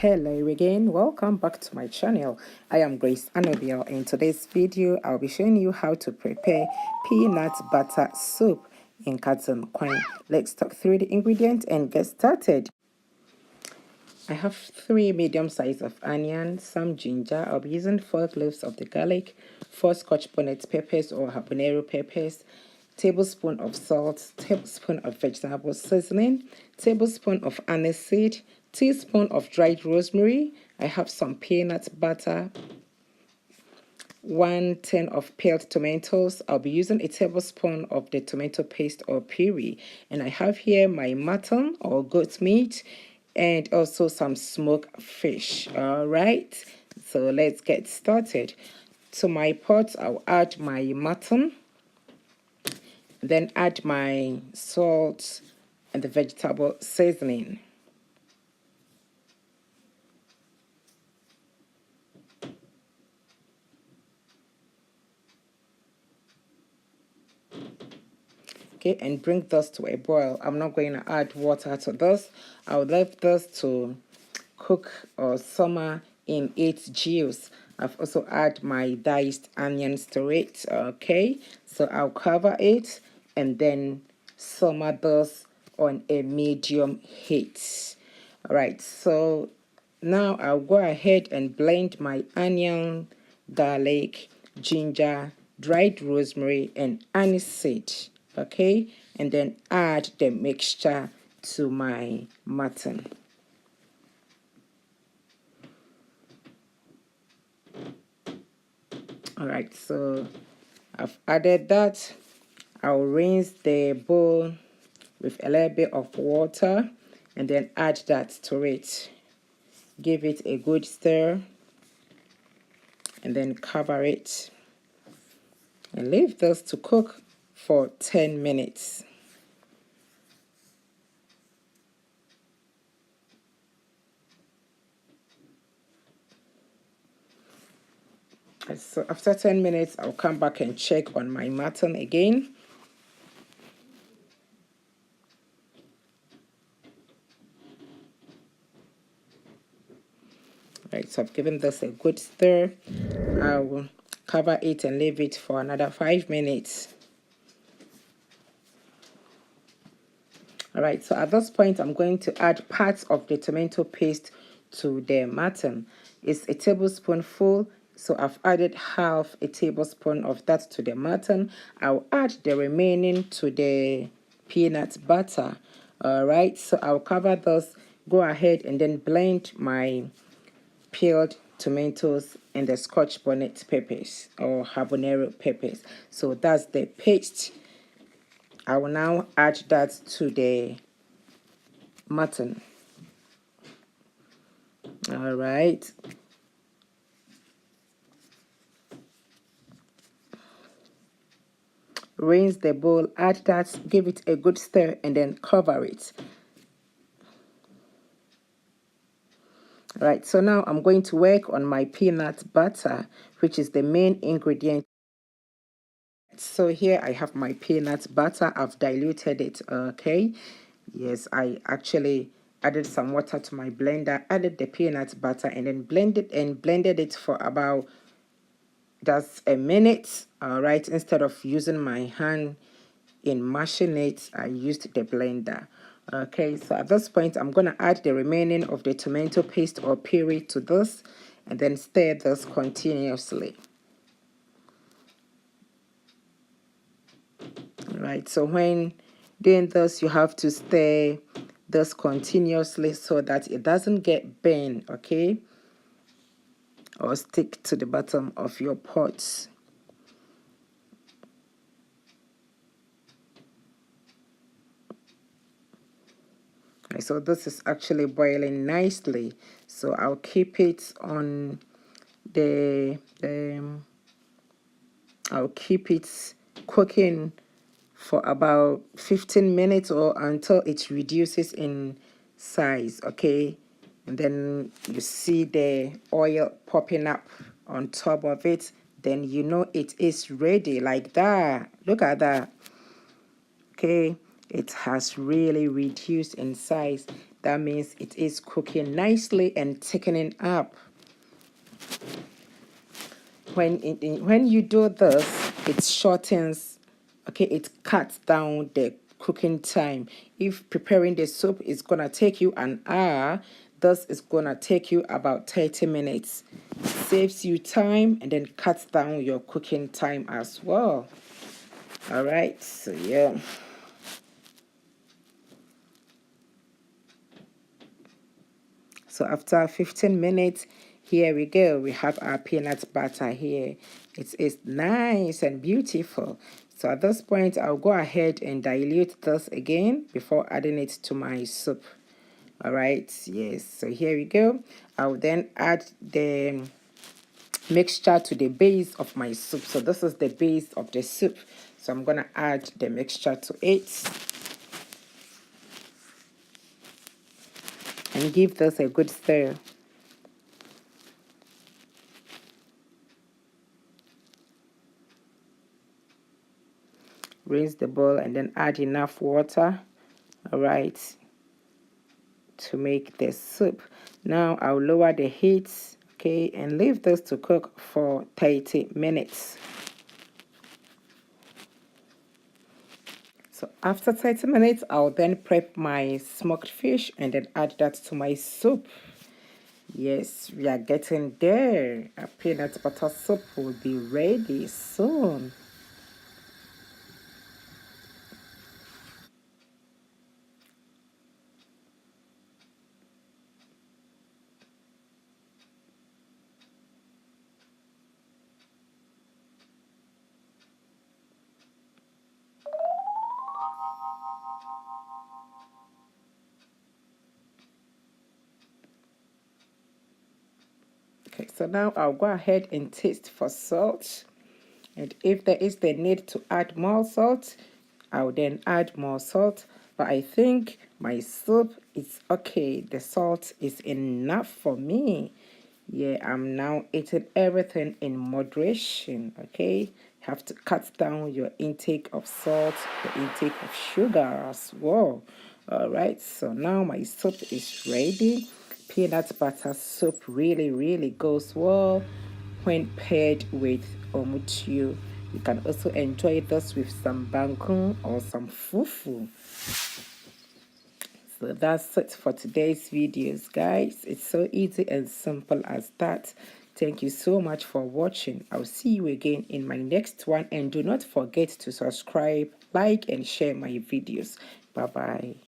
Hello again, welcome back to my channel. I am Grace Anobia. In today's video I'll be showing you how to prepare peanut butter soup in NKATE NKWAN. Let's talk through the ingredients and get started. I have 3 medium size of onion, some ginger. I'll be using 4 cloves of the garlic, 4 scotch bonnet peppers or habonero peppers, tablespoon of salt, tablespoon of vegetable seasoning, tablespoon of aniseed, teaspoon of dried rosemary. I have some peanut butter, 1 tin of peeled tomatoes. I'll be using a tablespoon of the tomato paste or puree, and I have here my mutton or goat meat and also some smoked fish. All right, so let's get started. To my pot I'll add my mutton, then add my salt and the vegetable seasoning. Okay, and bring this to a boil. I'm not going to add water to this. I'll leave this to cook or simmer in its juice. I've also added my diced onions to it. Okay, so I'll cover it and then simmer this on a medium heat. All right, so now I'll go ahead and blend my onion, garlic, ginger, dried rosemary, and aniseed. Okay, and then add the mixture to my mutton. All right, so I've added that. I'll rinse the bowl with a little bit of water and then add that to it. Give it a good stir and then cover it and leave this to cook for 10 minutes. So after 10 minutes, I'll come back and check on my mutton again. Right, so I've given this a good stir. I will cover it and leave it for another 5 minutes. All right, so at this point, I'm going to add parts of the tomato paste to the mutton. It's a tablespoonful, so I've added half a tablespoon of that to the mutton. I'll add the remaining to the peanut butter. All right, so I'll cover this, go ahead and then blend my peeled tomatoes and the scotch bonnet peppers or habanero peppers. So that's the paste. I will now add that to the mutton. All right. Rinse the bowl, add that, give it a good stir, and then cover it. All right, so now I'm going to work on my peanut butter, which is the main ingredient. So here I have my peanut butter. I've diluted it. Okay, yes, I actually added some water to my blender, added the peanut butter, and then blended it for about just a minute. All right, instead of using my hand in mashing it, I used the blender. Okay, so at this point I'm going to add the remaining of the tomato paste or puree to this and then stir this continuously. All right, so when doing this, you have to stir this continuously so that it doesn't get burned, okay, or stick to the bottom of your pots. Okay, so this is actually boiling nicely, so I'll keep it on I'll keep it cooking for about 15 minutes or until it reduces in size. Okay, and then you see the oil popping up on top of it, then you know it is ready. Like that, look at that. Okay, it has really reduced in size. That means it is cooking nicely and thickening up. When you do this, it shortens, okay, it cuts down the cooking time. If preparing the soup is gonna take you an hour, this is gonna take you about 30 minutes. Saves you time and then cuts down your cooking time as well. All right, so yeah. So after 15 minutes, here we go. We have our peanut butter here. It is nice and beautiful. So at this point, I'll go ahead and dilute this again before adding it to my soup. All right, yes. So here we go. I'll then add the mixture to the base of my soup. So this is the base of the soup. So I'm going to add the mixture to it. And give this a good stir. Rinse the bowl and then add enough water, all right, to make the soup. Now I'll lower the heat, okay, and leave this to cook for 30 minutes. So after 30 minutes, I'll then prep my smoked fish and then add that to my soup. Yes, we are getting there. A peanut butter soup will be ready soon. Okay, so now I'll go ahead and taste for salt. And if there is the need to add more salt, I'll then add more salt. But I think my soup is okay. The salt is enough for me. Yeah, I'm now eating everything in moderation, okay? You have to cut down your intake of salt, your intake of sugar as well. All right, so now my soup is ready. Peanut butter soup really goes well when paired with omutiu. You can also enjoy this with some bangkun or some fufu. So that's it for today's videos, guys. It's so easy and simple as that. Thank you so much for watching. I'll see you again in my next one, and do not forget to subscribe, like, and share my videos. Bye bye.